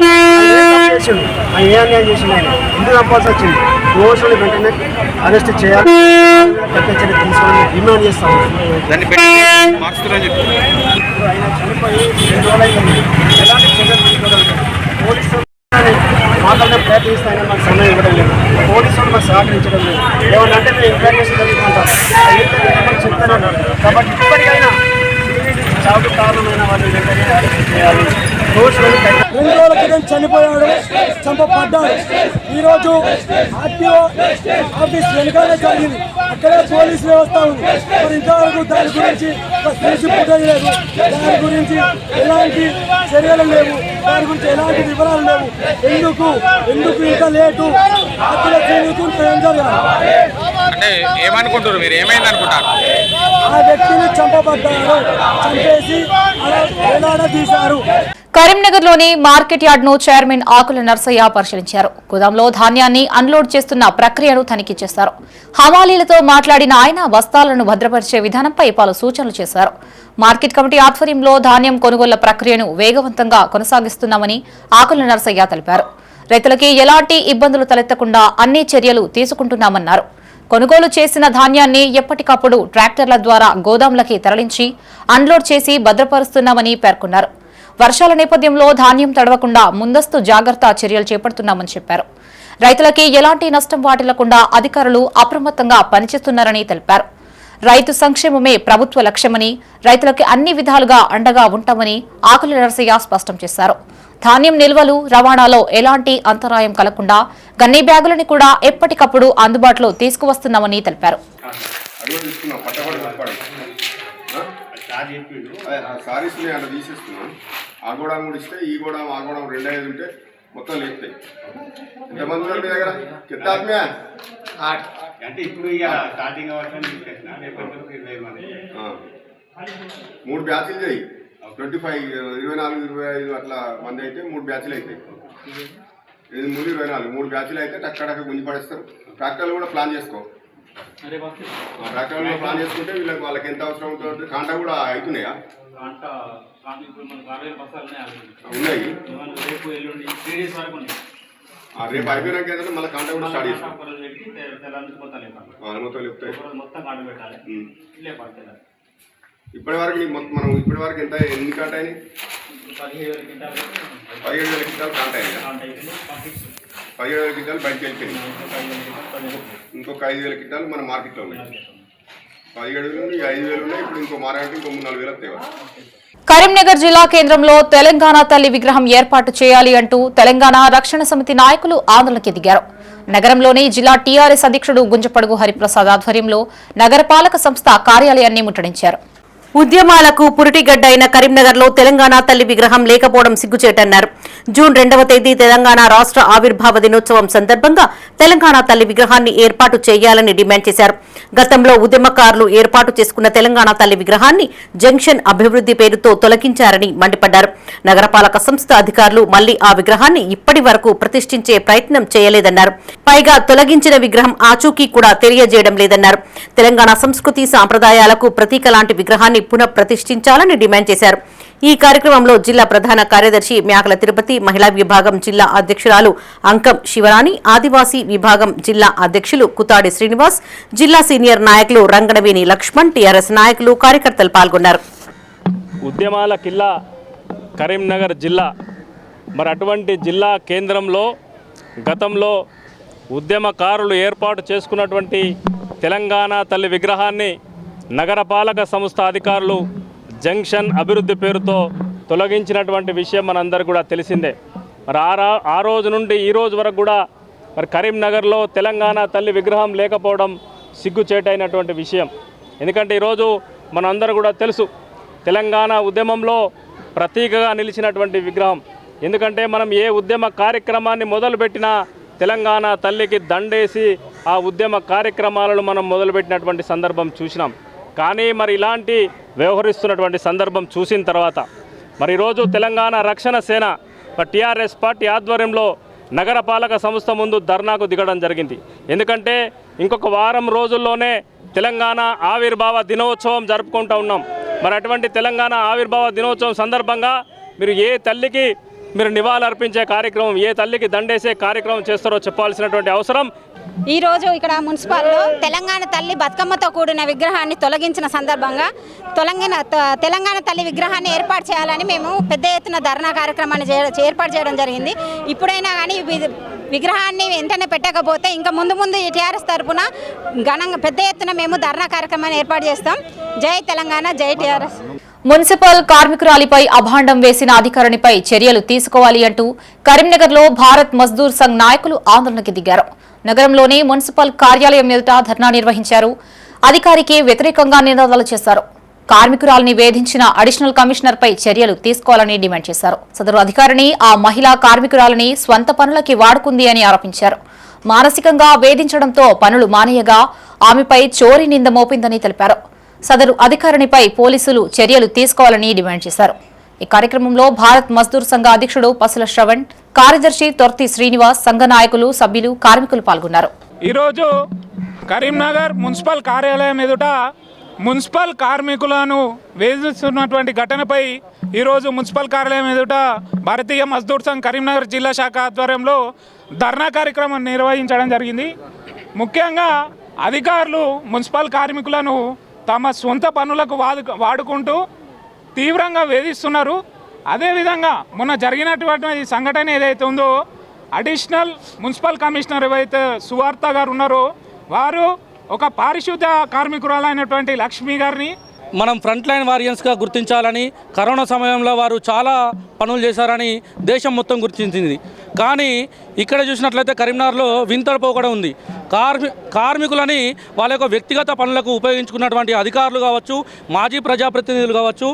ఆయన ఏ అన్యాయం చేసిన ఆయన ఇందుకు చంపాల్సి వచ్చింది. దోషులు వెంటనే అరెస్ట్ చేయాలి, పెద్ద చర్య తీసుకోవాలని డిమాండ్ చేస్తాం. ఆయన చనిపోయి 2 రోజులు అయింది. ఎలాంటి చర్యలు తీసుకోవడం పోలీసులు మాట్లాడిన ప్రయత్నిస్తాయని మాకు సమయం ఇవ్వడం లేదు. పోలీసులు మాకు సహకరించడం లేదు. ఏమన్నా అంటే మేము ఇన్వెస్టిగేషన్ జరుగుతుంటాం చెప్తాను. కాబట్టి ఇప్పటికైనా చావుకు కారణమైన వాళ్ళని వెంటనే అరెస్ట్ చేయాలి. దోషులను 2 రోజుల క్రితం చనిపోయాడు, చంపబడ్డాడు. ఈరోజు ఆర్టీఓ ఆఫీస్ వెనుకనే జరిగింది, అక్కడే పోలీసు వ్యవస్థ ఉంది. మరి ఇంతవరకు దాని గురించి సీసీ ఫుటేజ్ లేదు, దాని గురించి ఎలాంటి చర్యలు లేవు, దాని గురించి ఎలాంటి వివరాలు లేవు. ఎందుకు ఇంత లేటు? అక్కడ ఏం జరగాలి? ఏమనుకుంటారు మీరు? ఏమైంది అనుకుంటారు? ఆ వ్యక్తిని చంపబడ్డారు, చంపేసి అలా వేలాడదీశారు. కరీంనగర్లోని మార్కెట్ యార్డ్ను చైర్మన్ ఆకుల నర్సయ్య పరిశీలించారు. గోదాంలో ధాన్యాన్ని అన్లోడ్ చేస్తున్న ప్రక్రియను తనిఖీ చేశారు. హమాలీలతో మాట్లాడిన ఆయన బస్తాలను భద్రపరిచే విధానంపై పలు సూచనలు చేశారు. మార్కెట్ కమిటీ ఆధ్వర్యంలో ధాన్యం కొనుగోళ్ల ప్రక్రియను వేగవంతంగా కొనసాగిస్తున్నామని ఆకుల నర్సయ్య తెలిపారు. రైతులకి ఎలాంటి ఇబ్బందులు తలెత్తకుండా అన్ని చర్యలు తీసుకుంటున్నామన్నారు. కొనుగోలు చేసిన ధాన్యాన్ని ఎప్పటికప్పుడు ట్రాక్టర్ల ద్వారా గోదాంలకి తరలించి అన్లోడ్ చేసి భద్రపరుస్తున్నామని పేర్కొన్నారు. వర్షాల నేపథ్యంలో ధాన్యం తడవకుండా ముందస్తు జాగ్రత్త చర్యలు చేపడుతున్నామని చెప్పారు. రైతులకి ఎలాంటి నష్టం వాటిల్లకుండా అధికారులు అప్రమత్తంగా పనిచేస్తున్నారని తెలిపారు. రైతు సంక్షేమమే ప్రభుత్వ లక్ష్యమని, రైతులకి అన్ని విధాలుగా అండగా ఉంటామని ఆకుల నరసయ్య స్పష్టం చేశారు. ధాన్యం నిల్వలు రవాణాలో ఎలాంటి అంతరాయం కలగకుండా గన్నీ బ్యాగులను కూడా ఎప్పటికప్పుడు అందుబాటులో తీసుకువస్తున్నామని తెలిపారు. సారీస్ అట్లా తీసేస్తున్నాం. ఆ గోడాం కూడా ఇస్తే ఈ గోడాం ఆ గోడాం 2-5 ఉంటే మొత్తం లేపుతాయి. ఎంతమంది ఉన్నారు మీ దగ్గర? చెత్తాత్మ్యా అంటే ఇప్పుడు స్టార్టింగ్ 3 బ్యాచ్లు చేయి. 25, 24, 25 అట్లా మంది అయితే 3 బ్యాచ్లు అవుతాయి. 3, 24 3 బ్యాచ్లు అయితే టక్క గుంజి పడేస్తారు. ట్రాక్టర్లు కూడా ప్లాన్ చేసుకో. ట్రాక్టర్లు ప్లాన్ చేసుకుంటే వాళ్ళకి ఎంత అవసరం అవుతుంది. కాంటా కూడా అవుతున్నాయా? ఉన్నాయి. రేపు అయిపోయినాక ఏంటంటే మళ్ళీ కాంటా కూడా స్టార్ట్ చేస్తాం. ఇప్పటి వరకు మనం ఇప్పటి వరకు ఎన్ని కాంటా అయినాయి? 17,000 క్వింటాలు కాంటా అయినాయి. 17,000 క్వింటాలు బయటకు వెళ్ళిపోయింది. ఇంకొక 5,000 క్వింటాలు మన మార్కెట్లో ఉన్నాయి. 17,000 నుండి 5,000 ఉన్నాయి. ఇప్పుడు ఇంకో మారాలంటే ఇంకో 3-4,000 వస్తాయి. కరీంనగర్ జిల్లా కేంద్రంలో తెలంగాణ తల్లి విగ్రహం ఏర్పాటు చేయాలి అంటూ తెలంగాణ రక్షణ సమితి నాయకులు ఆందోళనకి దిగారు. నగరంలోని జిల్లా టీఆర్ఎస్ అధ్యక్షుడు గుంజపడుగు హరిప్రసాద్ ఆధ్వర్యంలో నగరపాలక సంస్థ కార్యాలయాన్ని ముట్టడించారు. ఉద్యమాలకు పురిటిగడ్డైన కరీంనగర్లో తెలంగాణ తల్లి విగ్రహం లేకపోవడం సిగ్గుచేటన్నారు. జూన్ 2వ తేదీ తెలంగాణ రాష్ట్ర ఆవిర్భావ దినోత్సవం సందర్భంగా తెలంగాణ తల్లి విగ్రహాన్ని ఏర్పాటు చేయాలని డిమాండ్ చేశారు. గతంలో ఉద్యమకారులు ఏర్పాటు చేసుకున్న తెలంగాణ తల్లి విగ్రహాన్ని జంక్షన్ అభివృద్ది పేరుతో తొలగించారని మండిపడ్డారు. నగరపాలక సంస్థ అధికారులు మళ్లీ ఆ విగ్రహాన్ని ఇప్పటి వరకు ప్రతిష్ఠించే ప్రయత్నం చేయలేదన్నారు. పైగా తొలగించిన విగ్రహం ఆచూకీ కూడా తెలియజేయడం లేదన్నారు. తెలంగాణ సంస్కృతి సాంప్రదాయాలకు ప్రతీక లాంటి విగ్రహాన్ని పునః ప్రతిష్ఠించాలని డిమాండ్ చేశారు. ఈ కార్యక్రమంలో జిల్లా ప్రధాన కార్యదర్శి మ్యాకల తిరుపతి, మహిళా విభాగం జిల్లా అధ్యక్షురాలు అంకం శివరాణి, ఆదివాసీ విభాగం జిల్లా అధ్యక్షులు కుతాడి శ్రీనివాస్, జిల్లా సీనియర్ నాయకులు రంగడవేణి లక్ష్మణ్, టీఆర్ఎస్ నాయకులు, కార్యకర్తలు పాల్గొన్నారు. ఉద్యమాల కిల్లా కరీంనగర్ జిల్లా. మరి అటువంటి జిల్లా కేంద్రంలో గతంలో ఉద్యమకారులు ఏర్పాటు చేసుకున్నటువంటి తెలంగాణ తల్లి విగ్రహాన్ని నగరపాలక సంస్థ అధికారులు జంక్షన్ అభివృద్ధి పేరుతో తొలగించినటువంటి విషయం మనందరికీ కూడా తెలిసిందే. మరి ఆ రోజు నుండి ఈ రోజు వరకు కూడా మరి కరీంనగర్లో తెలంగాణ తల్లి విగ్రహం లేకపోవడం సిగ్గుచేటైనటువంటి విషయం. ఎందుకంటే ఈరోజు మనందరూ కూడా తెలుసు తెలంగాణ ఉద్యమంలో ప్రతీకగా నిలిచినటువంటి విగ్రహం. ఎందుకంటే మనం ఏ ఉద్యమ కార్యక్రమాన్ని మొదలుపెట్టినా తెలంగాణ తల్లికి దండేసి ఆ ఉద్యమ కార్యక్రమాలను మనం మొదలుపెట్టినటువంటి సందర్భం చూసినాం. కానీ మరి ఇలాంటి వ్యవహరిస్తున్నటువంటి సందర్భం చూసిన తర్వాత మరి ఈరోజు తెలంగాణ రక్షణ సేన టీఆర్ఎస్ పార్టీ ఆధ్వర్యంలో నగరపాలక సంస్థ ముందు ధర్నాకు దిగడం జరిగింది. ఎందుకంటే ఇంకొక వారం రోజుల్లోనే తెలంగాణ ఆవిర్భావ దినోత్సవం జరుపుకుంటూ ఉన్నాం. మరి అటువంటి తెలంగాణ ఆవిర్భావ దినోత్సవం సందర్భంగా మీరు ఏ తల్లికి మీరు నివాళులర్పించే కార్యక్రమం, ఏ తల్లికి దండేసే కార్యక్రమం చేస్తారో చెప్పాల్సినటువంటి అవసరం. ఈరోజు ఇక్కడ మున్సిపాల్లో తెలంగాణ తల్లి బతుకమ్మతో కూడిన విగ్రహాన్ని తొలగించిన సందర్భంగా తెలంగాణ తల్లి విగ్రహాన్ని ఏర్పాటు చేయాలని మేము పెద్ద ఎత్తున ధర్నా కార్యక్రమాన్ని ఏర్పాటు చేయడం జరిగింది. ఇప్పుడైనా కానీ విగ్రహాన్ని వెంటనే పెట్టకపోతే ఇంకా ముందు టీఆర్ఎస్ తరఫున ఘనంగా పెద్ద ఎత్తున మేము ధర్నా కార్యక్రమాన్ని ఏర్పాటు చేస్తాం. జై తెలంగాణ, జై టీఆర్ఎస్. మున్సిపల్ కార్మికురాలిపై అభాండం వేసిన అధికారినిపై చర్యలు తీసుకోవాలి అంటూ కరీంనగర్లో భారత్ మజ్దూర్ సంఘ్ నాయకులు ఆందోళనకి దిగారు. నగరంలోని మున్సిపల్ కార్యాలయం ఎదుట ధర్నా నిర్వహించారు. అధికారికి వ్యతిరేకంగా నినాదాలు చేశారు. కార్మికురాలిని వేధించిన అడిషనల్ కమిషనర్పై చర్యలు తీసుకోవాలని డిమాండ్ చేశారు. సదరు అధికారిని ఆ మహిళా కార్మికురాలిని స్వంత పనులకి వాడుకుంది అని ఆరోపించారు. మానసికంగా వేధించడంతో పనులు మానేయగా ఆమెపై చోరీ నింద మోపిందని తెలిపారు. సదరు అధికారినిపై పోలీసులు చర్యలు తీసుకోవాలని డిమాండ్ చేశారు. ఈ కార్యక్రమంలో భారత్ మజ్దూర్ సంఘ అధ్యక్షుడు పసుల శ్రవణ్, కార్యదర్శి తొర్తి శ్రీనివాస్, సంఘ నాయకులు, సభ్యులు, కార్మికులు పాల్గొన్నారు. ఈరోజు కరీంనగర్ మున్సిపల్ కార్యాలయం ఎదుట మున్సిపల్ కార్మికులను వేధిస్తున్నటువంటి ఘటనపై ఈరోజు మున్సిపల్ కార్యాలయం ఎదుట భారతీయ మజ్దూర్ సంఘ్ కరీంనగర్ జిల్లా శాఖ ఆధ్వర్యంలో ధర్నా కార్యక్రమం నిర్వహించడం జరిగింది. ముఖ్యంగా అధికారులు మున్సిపల్ కార్మికులను తమ సొంత పనులకు వాడుకుంటూ తీవ్రంగా వేధిస్తున్నారు. అదేవిధంగా మొన్న జరిగినటువంటి సంఘటన ఏదైతే ఉందో అడిషనల్ మున్సిపల్ కమిషనర్ ఏవైతే సువార్త గారు ఉన్నారో వారు ఒక పారిశుద్ధ కార్మికురాలైనటువంటి లక్ష్మి గారిని మనం ఫ్రంట్ లైన్ వారియర్స్గా గుర్తించాలని, కరోనా సమయంలో వారు చాలా పనులు చేశారని దేశం మొత్తం గుర్తించింది. కానీ ఇక్కడ చూసినట్లయితే కరీంనగర్లో వింతడపో కూడా ఉంది. కార్మికులని వాళ్ళ యొక్క వ్యక్తిగత పనులకు ఉపయోగించుకున్నటువంటి అధికారులు కావచ్చు, మాజీ ప్రజాప్రతినిధులు కావచ్చు,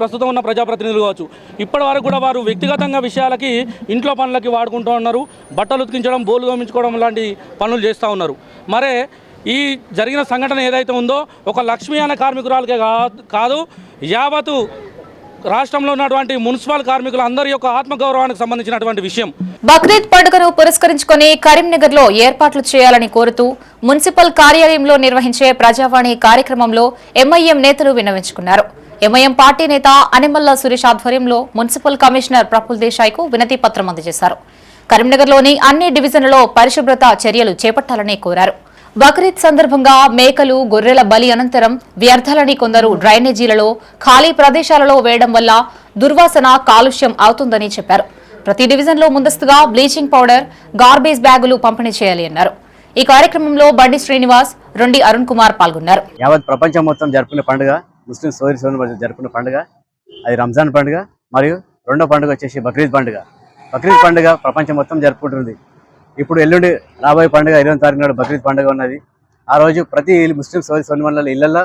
ప్రస్తుతం ఉన్న ప్రజాప్రతినిధులు కావచ్చు, ఇప్పటి వరకు కూడా వారు వ్యక్తిగతంగా విషయాలకి ఇంట్లో పనులకి వాడుకుంటూ ఉన్నారు. బట్టలు ఉతికించడం, బోలు తోమించుకోవడం లాంటి పనులు చేస్తూ ఉన్నారు. మరే ఈ జరిగిన సంఘటన ఏదైతే ఉందో ఒక లక్ష్మి అనే కార్మికురాలకే కాదు, యావత్తు రాష్ట్రంలో ఉన్నటువంటి మున్సిపల్ కార్మికులు అందరి యొక్క ఆత్మగౌరవానికి సంబంధించినటువంటి విషయం. బక్రీద్ పండుగను పురస్కరించుకొని కరీంనగర్ లో ఏర్పాట్లు చేయాలని కోరుతూ మున్సిపల్ కార్యాలయంలో నిర్వహించే ప్రజావాణి కార్యక్రమంలో ఎంఐఎం నేతలు విన్నవించుకున్నారు. ఎంఐఎం పార్టీ నేత అనిమల్ల సురేష్ ఆధ్వర్యంలో మున్సిపల్ కమిషనర్ ప్రఫుల్ దేశాయ్ కు వినతి పత్రం అందజేశారు. కరీంనగర్లోని అన్ని డివిజన్లలో పరిశుభ్రత చర్యలు చేపట్టాలని కోరారు. బక్రీద్ సందర్భంగా మేకలు, గొర్రెల బలి అనంతరం వ్యర్థాలని కొందరు డ్రైనేజీలలో, ఖాళీ ప్రదేశాలలో వేయడం వల్ల దుర్వాసన, కాలుష్యం అవుతుందని చెప్పారు. ప్రతి డివిజన్లో ముందస్తుగా బ్లీచింగ్ పౌడర్, గార్బేజ్ బ్యాగులు పంపిణీ చేయాలి అన్నారు. ఈ కార్యక్రమంలో బండి శ్రీనివాస్, రొండి అరుణ్ కుమార్ పాల్గొన్నారు. యావత్ ప్రపంచం మొత్తం జరుపుకునే పండుగ ముస్లిం సోదరి జరుపుకునే పండుగ అది రంజాన్ పండుగ. మరియు రెండో పండుగ వచ్చేసి బక్రీద్ పండుగ. బక్రీద్ పండుగ ప్రపంచం మొత్తం జరుపుకుంటుంది. ఇప్పుడు ఎల్లుండి రాబోయే పండుగ 20వ తారీఖు నాడు బక్రీద్ పండుగ ఉన్నది. ఆ రోజు ప్రతి ముస్లిం సోదరుల ఇళ్లలో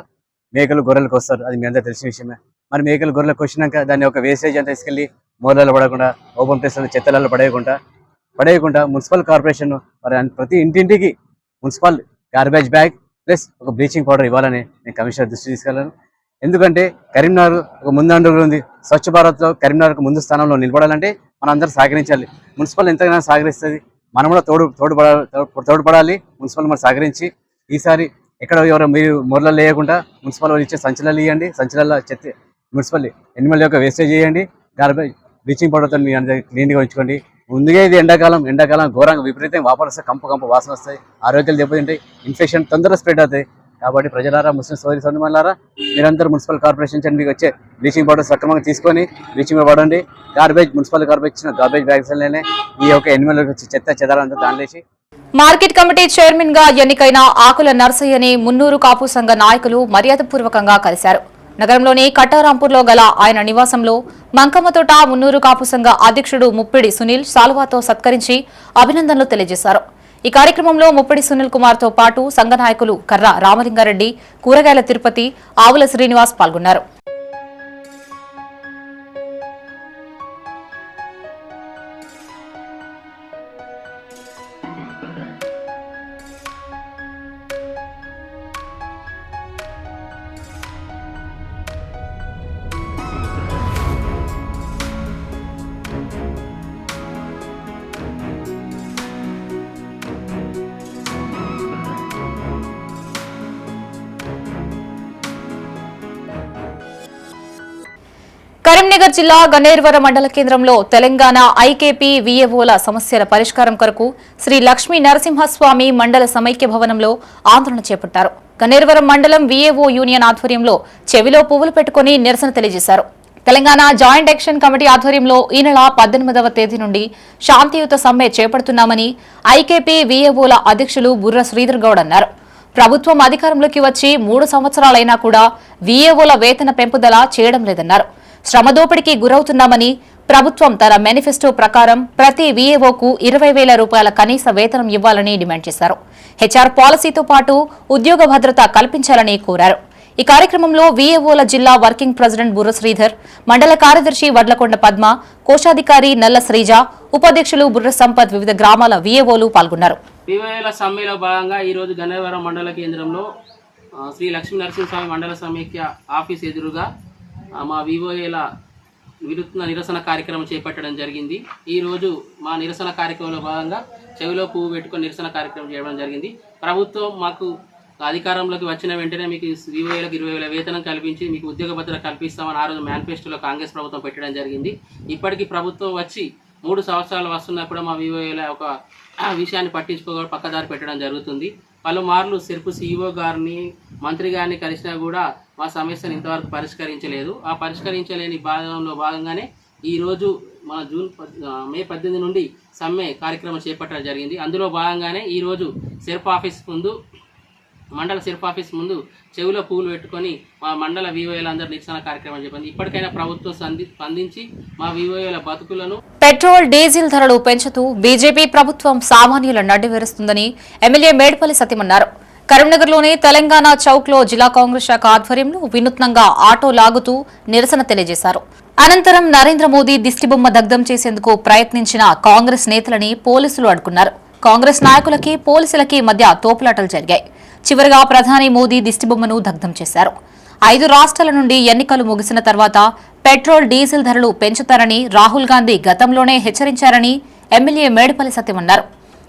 మేకలు, గొర్రెలకు వస్తారు. అది మీ అందరూ తెలిసిన విషయమే. మరి మేకలు, గొర్రెలకు వచ్చినాక దాన్ని ఒక వేస్టేజ్ అంతా తీసుకెళ్ళి మూలలో పడకుండా, ఓపెన్ ప్లేస్లో చెత్తలలో పడేయకుండా మున్సిపల్ కార్పొరేషన్ మరి ప్రతి ఇంటింటికి మున్సిపల్ గార్బేజ్ బ్యాగ్ ప్లస్ ఒక బ్లీచింగ్ పౌడర్ ఇవ్వాలని నేను కమిషనర్ దృష్టి తీసుకెళ్ళాను. ఎందుకంటే కరీంనగర్ ఒక ముందండుగా ఉంది. స్వచ్ఛ భారత్లో కరీంనగర్కు ముందు స్థానంలో నిలబడాలంటే మనం అందరూ సహకరించాలి. మున్సిపల్ ఎంతగానో సహకరిస్తుంది, మనం కూడా తోడ్పడాలి. మున్సిపల్ మరి సహకరించి ఈసారి ఎక్కడ ఎవరో మీరు మొరలు వేయకుండా మున్సిపల్ వాళ్ళు ఇచ్చే సంచలనాలు ఇవ్వండి. సంచలనాల చెత్త మున్సిపల్ ఎనిమల్ యొక్క వేస్టేజ్ చేయండి. గార్బేజ్ బ్లీచింగ్ పౌడర్తో మీ అందరూ క్లీన్గా ఉంచుకోండి. ముందుగా ఇది ఎండాకాలం ఘోరంగా విపరీతం వాపరొస్తాయి, కంపు వాసన వస్తాయి, ఆరోగ్యాలు దెబ్బతింటాయి, ఇన్ఫెక్షన్ తొందరగా స్ప్రెడ్ అవుతాయి. కాబట్టి ప్రజలారా, ముస్లిం సోదరులారా, మీరందరూ మున్సిపల్ కార్పొరేషన్ నుంచి మీకు వచ్చే బ్లీచింగ్ పౌడర్ సక్రమంగా తీసుకొని బ్లీచింగ్ వాడండి. మున్సిపల్ గార్బేజ్ ఇచ్చిన గార్బేజ్ బ్యాగ్స్లోనే ఈ యొక్క ఎనిమల్ చెదారంతా దానిలేసి. మార్కెట్ కమిటీ చైర్మన్ గా ఎన్నికైన ఆకుల నర్సయ్యని మున్నూరు కాపు సంఘ నాయకులు మర్యాదపూర్వకంగా కలిశారు. నగరంలోని కట్టారాంపూర్లో గల ఆయన నివాసంలో మంకమ్మతోట మున్నూరు కాపు సంఘ అధ్యక్షుడు ముప్పిడి సునీల్ సాల్వాతో సత్కరించి అభినందనలు తెలియజేశారు. ఈ కార్యక్రమంలో ముప్పిడి సునీల్ కుమార్ తో పాటు సంఘ నాయకులు కర్ర రామలింగారెడ్డి, కూరగాయల తిరుపతి, ఆవుల శ్రీనివాస్ పాల్గొన్నారు. కరీంనగర్ జిల్లా గన్నేరువరం మండల కేంద్రంలో తెలంగాణ ఐకేపీ వీఏఓల సమస్యల పరిష్కారం కొరకు శ్రీ లక్ష్మీ నరసింహస్వామి మండల సమైక్య భవనంలో ఆందోళన చేపట్టారు. గన్నేరువరం మండలం వీఏఓ యూనియన్ ఆధ్వర్యంలో చెవిలో పువ్వులు పెట్టుకుని నిరసన తెలియజేశారు. తెలంగాణ జాయింట్ యాక్షన్ కమిటీ ఆధ్వర్యంలో ఈ నెల 18వ తేదీ నుండి శాంతియుత సమ్మె చేపడుతున్నామని ఐకేపీ వీఏఓల అధ్యక్షులు బుర్ర శ్రీధర్ గౌడ్ అన్నారు. ప్రభుత్వం అధికారంలోకి వచ్చి 3 సంవత్సరాలైనా కూడా వీఏఓల వేతన పెంపుదల చేయడం లేదన్నారు. శ్రమదోపిడికి గురవుతున్నామని ప్రభుత్వం తన మేనిఫెస్టో ప్రకారం ప్రతి వీఏఓకు 20,000 రూపాయల కనీస వేతనం ఇవ్వాలని డిమాండ్ చేశారు. హెచ్ఆర్ పాలసీతో పాటు ఉద్యోగ భద్రత కల్పించాలని కోరారు. ఈ కార్యక్రమంలో వీఏఓల జిల్లా వర్కింగ్ ప్రెసిడెంట్ బుర్ర శ్రీధర్, మండల కార్యదర్శి వడ్లకొండ పద్మ, కోశాధికారి నల్ల శ్రీజ, ఉపాధ్యక్షులు బుర్ర సంపత్, వివిధ గ్రామాల వీఏఓలు పాల్గొన్నారు. వీఏఓల సమ్మెలో భాగంగా ఈరోజు గన్నవరం మండల కేంద్రంలో శ్రీ లక్ష్మీ నరసింహస్వామి మండల సమైక్య ఆఫీస్ ఎదురుగా మా వీఓఏల వినూత్న నిరసన కార్యక్రమం చేపట్టడం జరిగింది. ఈరోజు మా నిరసన కార్యక్రమంలో భాగంగా చెవిలో పువ్వు పెట్టుకొని నిరసన కార్యక్రమం చేయడం జరిగింది. ప్రభుత్వం మాకు అధికారంలోకి వచ్చిన వెంటనే మీకు వీఓఏలకు 20,000 వేతనం కల్పించి మీకు ఉద్యోగ భద్రత కల్పిస్తామని ఆ రోజు మేనిఫెస్టోలో కాంగ్రెస్ ప్రభుత్వం పెట్టడం జరిగింది. ఇప్పటికీ ప్రభుత్వం వచ్చి 3 సంవత్సరాలు వస్తున్నా కూడా మా వీఓఏల ఒక విషయాన్ని పట్టించుకోగా పక్కదారి పెట్టడం జరుగుతుంది. పలుమార్లు సెర్పు సీఈఓ గారిని, మంత్రి గారిని కలిసినా కూడా మా సమస్యను ఇంతవరకు పరిష్కరించలేదు. ఆ పరిష్కరించలేని భాగంగానే ఈరోజు మన మే 18 నుండి సమ్మె కార్యక్రమం చేపట్టడం జరిగింది. అందులో భాగంగానే ఈరోజు సెర్ప్ ఆఫీస్ ముందు, మండల సెర్ప్ ఆఫీస్ ముందు చెవిలో పూలు పెట్టుకొని మా మండల వీఓఏలందరూ నిరసన కార్యక్రమం చేపట్టింది. ఇప్పటికైనా ప్రభుత్వం స్పందించి మా వీఓఏల బతుకులను. పెట్రోల్, డీజిల్ ధరలు పెంచుతూ బీజేపీ ప్రభుత్వం సామాన్యుల నడ్డివేరుస్తుందని ఎమ్మెల్యే మేడిపల్లి సతీష్ అన్నారు. కరీంనగర్లోని తెలంగాణ చౌక్లో జిల్లా కాంగ్రెస్ శాఖ ఆధ్వర్యంలో వినూత్నంగా ఆటో లాగుతూ నిరసన తెలియజేశారు. అనంతరం నరేంద్ర మోదీ దిష్టిబొమ్మ దగ్ధం చేసేందుకు ప్రయత్నించిన కాంగ్రెస్ నేతలని పోలీసులు అడ్డుకున్నారు. కాంగ్రెస్ నాయకులకి పోలీసులకి మధ్య తోపులాటలు జరిగాయి. చివరిగా ప్రధాని మోదీ దిష్టిబొమ్మను దగ్ధం చేశారు. 5 రాష్ట్రాల నుండి ఎన్నికలు ముగిసిన తర్వాత పెట్రోల్, డీజిల్ ధరలు పెంచుతారని రాహుల్ గాంధీ గతంలోనే హెచ్చరించారని ఎమ్మెల్యే మేడిపల్లి సత్యం అన్నారు.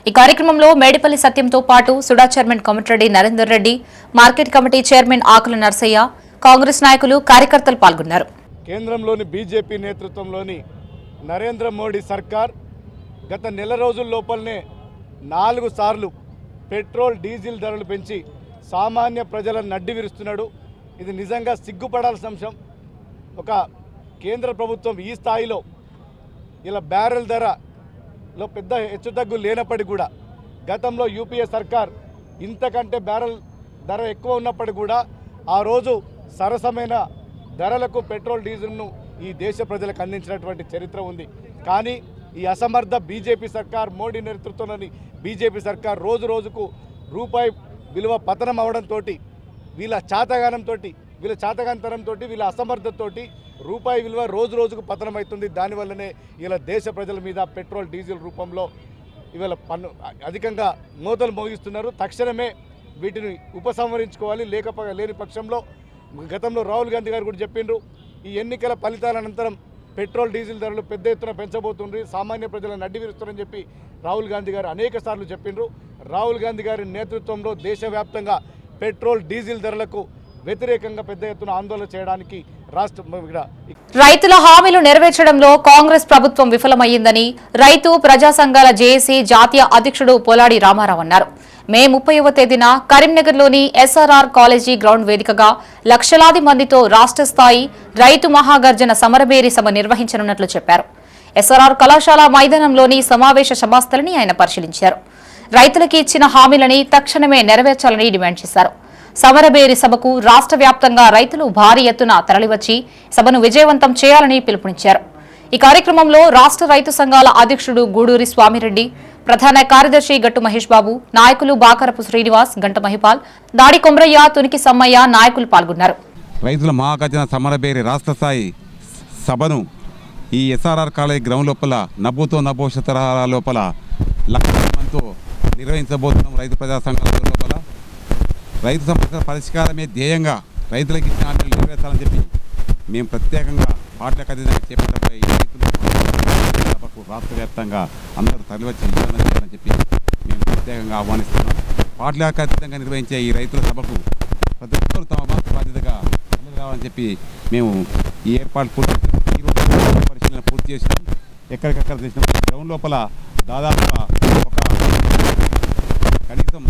ఈ కార్యక్రమంలో మేడిపల్లి సత్యంతో పాటు SUDA chairman Komatireddy Narender Reddy, market committee chairman Akula Narsaiah, Congress నాయకులు, కార్యకర్తలు పాల్గొన్నారు. కేంద్రంలోని బీజేపీ నేతృత్వంలోని నరేంద్ర మోడీ సర్కార్ గత నెల రోజుల లోపలనే 4 సార్లు పెట్రోల్, డీజిల్ ధరలు పెంచి సామాన్య ప్రజలను నడ్డి విరుస్తున్నాడు. ఇది నిజంగా సిగ్గుపడాల్సిన అంశం. ఒక కేంద్ర ప్రభుత్వం ఈ స్థాయిలో ఇలా బ్యారెల్ ధరలో పెద్ద హెచ్చుతగ్గు లేనప్పటికీ కూడా, గతంలో యూపీఏ సర్కార్ ఇంతకంటే బ్యారెల్ ధర ఎక్కువ ఉన్నప్పటికీ కూడా ఆ రోజు సరసమైన ధరలకు పెట్రోల్, డీజిల్ను ఈ దేశ ప్రజలకు అందించినటువంటి చరిత్ర ఉంది. కానీ ఈ అసమర్థ బీజేపీ సర్కార్, మోడీ నేతృత్వంలోని బీజేపీ సర్కార్ రోజు రోజుకు రూపాయి విలువ పతనం అవడంతో, వీళ్ళ చాతగానితనంతో, వీళ్ళ అసమర్థతతో రూపాయి విలువ రోజు రోజుకు పతనం అవుతుంది. దానివల్లనే ఇలా దేశ ప్రజల మీద పెట్రోల్, డీజిల్ రూపంలో ఇవాళ అధికంగా మోతలు మోగిస్తున్నారు. తక్షణమే వీటిని ఉపసంహరించుకోవాలి. లేని పక్షంలో గతంలో రాహుల్ గాంధీ గారు కూడా చెప్పిండ్రు, ఈ ఎన్నికల ఫలితాల అనంతరం పెట్రోల్, డీజిల్ ధరలు పెద్ద ఎత్తున పెంచబోతుండ్రి, సామాన్య ప్రజలను నడ్డివిరుస్తారని చెప్పి రాహుల్ గాంధీ గారు అనేక సార్లు చెప్పిండ్రు. రాహుల్ గాంధీ గారి నేతృత్వంలో దేశవ్యాప్తంగా పెట్రోల్, డీజిల్ ధరలకు వ్యతిరేకంగా పెద్ద ఎత్తున ఆందోళన చేయడానికి రైతుల హామీలు నెరవేర్చడంలో కాంగ్రెస్ ప్రభుత్వం విఫలమయ్యిందని రైతు ప్రజా సంఘాల జేఏసీ జాతీయ అధ్యక్షుడు పొలాడి రామారావు అన్నారు. మే 30వ తేదీన కరీంనగర్లోని ఎస్ఆర్ఆర్ కాలేజీ గ్రౌండ్ వేదికగా లక్షలాది మందితో రాష్ట్ర స్థాయి రైతు మహాగర్జన సమరబేరి సభ నిర్వహించనున్నట్లు చెప్పారు. ఎస్ఆర్ఆర్ కళాశాల మైదానంలోని సమావేశ సభాస్థలిని ఆయన పరిశీలించారు. రైతులకి ఇచ్చిన హామీలని తక్షణమే నెరవేర్చాలని డిమాండ్ చేశారు. సమరబేరి సభకు రాష్ట్ర వ్యాప్తంగా రైతులు భారీ ఎత్తున తరలివచ్చి సభను విజయవంతం చేయాలని పిలుపునిచ్చారు. ఈ కార్యక్రమంలో రాష్ట్ర రైతు సంఘాల అధ్యక్షుడు గూడూరి స్వామిరెడ్డి, ప్రధాన కార్యదర్శి గట్టు మహేష్ బాబు, నాయకులు బాకరపు శ్రీనివాస్, గంట మహిపాల్, దాడి కొమ్రయ్య, తునికి సమ్మయ్య నాయకులు పాల్గొన్నారు. రైతుల మహాగర్జన సమరబేరి రాష్ట్ర స్థాయి సభను ఈ ఎస్ఆర్ఆర్ కాలేజ్ గ్రౌండ్ లోపల నభోశత లోపల లక్షల మందితో నిర్వహించబోతున్నాం. రైతు ప్రజా సంఘాల లోపల రైతు సమస్యల పరిష్కారమే ధ్యేయంగా రైతులకు ఇచ్చిన హామీలు నెరవేర్చాలని చెప్పి మేము ప్రత్యేకంగా పార్టీలకు అతీతంగా చేపట్టబోయే ఈ రైతులు సభకు రాష్ట్ర వ్యాప్తంగా అందరూ తరలివచ్చి విచారణ చేయాలని చెప్పి మేము ప్రత్యేకంగా ఆహ్వానిస్తున్నాం. పార్టీలకు అతీతంగా నిర్వహించే ఈ రైతుల సభకు ప్రతి ఒక్కరు తమ బాధ్యతగా ముందుకు రావాలని చెప్పి మేము ఈ ఏర్పాటు పూర్తి చేసినాం. ఈరోజు పరిశీలన పూర్తి చేసినాం. ఎక్కడికక్కడ చేసినాం. గ్రౌండ్ లోపల దాదాపుగా ఒక కనీసం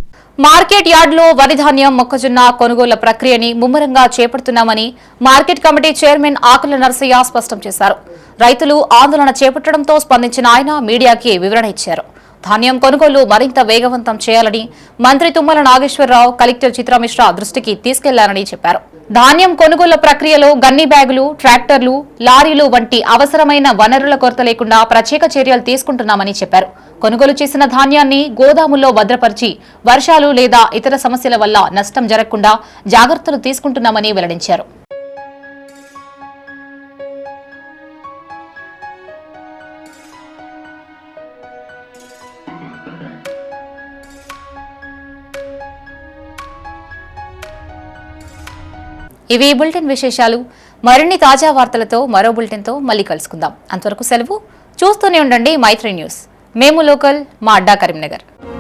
మార్కెట్ యార్డులో వరి ధాన్యం, మొక్కజొన్న కొనుగోళ్ల ప్రక్రియని ముమ్మరంగా చేపడుతున్నామని market committee chairman Akula Narsaiah స్పష్టం చేశారు. రైతులు ఆందోళన చేపట్టడంతో స్పందించిన ఆయన మీడియాకి వివరణ ఇచ్చారు. ధాన్యం కొనుగోలు మరింత వేగవంతం చేయాలని మంత్రి తుమ్మల నాగేశ్వరరావు కలెక్టర్ చిత్రమిశ్రా దృష్టికి తీసుకెళ్లారని చెప్పారు. ధాన్యం కొనుగోలు ప్రక్రియలో గన్ని బ్యాగులు, ట్రాక్టర్లు, లారీలు వంటి అవసరమైన వనరుల కొరత లేకుండా ప్రత్యేక చర్యలు తీసుకుంటున్నామని చెప్పారు. కొనుగోలు చేసిన ధాన్యాన్ని గోదాముల్లో భద్రపరిచి వర్షాలు లేదా ఇతర సమస్యల వల్ల నష్టం జరగకుండా జాగ్రత్తలు తీసుకుంటున్నామని వెల్లడించారు. ఇవి బులెటిన్ విశేషాలు. మరిన్ని తాజా వార్తలతో మరో బులెటిన్తో మళ్ళీ కలుసుకుందాం. అంతవరకు సెలవు. చూస్తూనే ఉండండి మైత్రి న్యూస్. మేము లోకల్, మా అడ్డా కరీంనగర్.